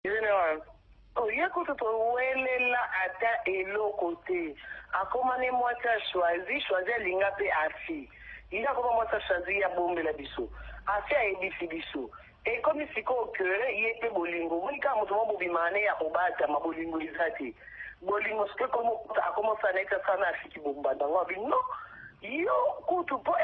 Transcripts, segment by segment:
Général. Oh, il y a quoi que là à et l'autre côté. À comment moi ça choisir l'ingapé assis. Il y a comment moi ça choisir à bomber la biso. Assis à édifier biso. Et comme il s'y que il était bolingo. Moi, quand moi je bimane à obata ma bolingo isati. Bolingo ce que comme a commencé à naître ça na fiki bomba dans non. Yo kutu po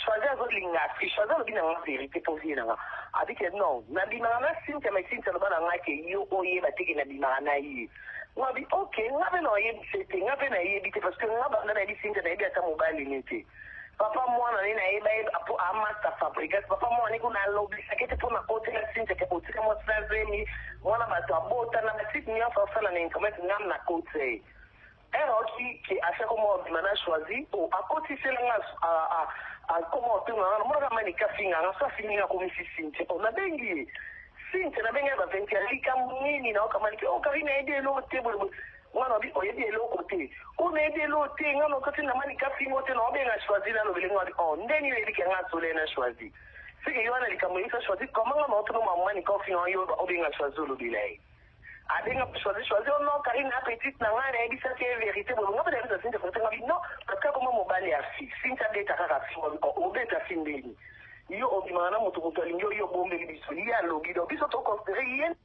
choisir l'ingapé. Choisir le vérité pour venir. Avec non, na bimana sinta mais sinta bana ngake yo oye batiki na bimana yi. Ngabi okay, ngabe no ye bite, ngabe na ye bite parce que ngaba na ye sinta na ye ata mobile nete. Papa mwana ni na ye ba apo amasta fabricat. Papa mwana ni kuna lobby sakete po na kote na sinta ke kote mo tsazemi, mwana bato abota na matiki ni afa sala na incomet ngam na kote. Qui à chaque moment on a choisi ou à côté c'est là à comment tu m'as moi quand même café on a fini à comme si on a bengi Sinte na benga ba ventiali kamuni na kama ni o kari na ide lo table mwana bi o yede lo côté on a ide lo te ngano kati na mani café mote na obenga choisi na lo bilengo on ndeni ile ki nga sole na choisi c'est que yo na likamulisa choisi comment on autre mo mani café on yo obenga choisi lo bilai abenga choisir non car une appétit na ngana ebisa ke vérité bon ngaba de ça sinte faut non parce que comme mobali a fi sinte beta kaka fi o beta findeni yo obimana moto ko tolingo yo bombe biso ya logido biso to considérer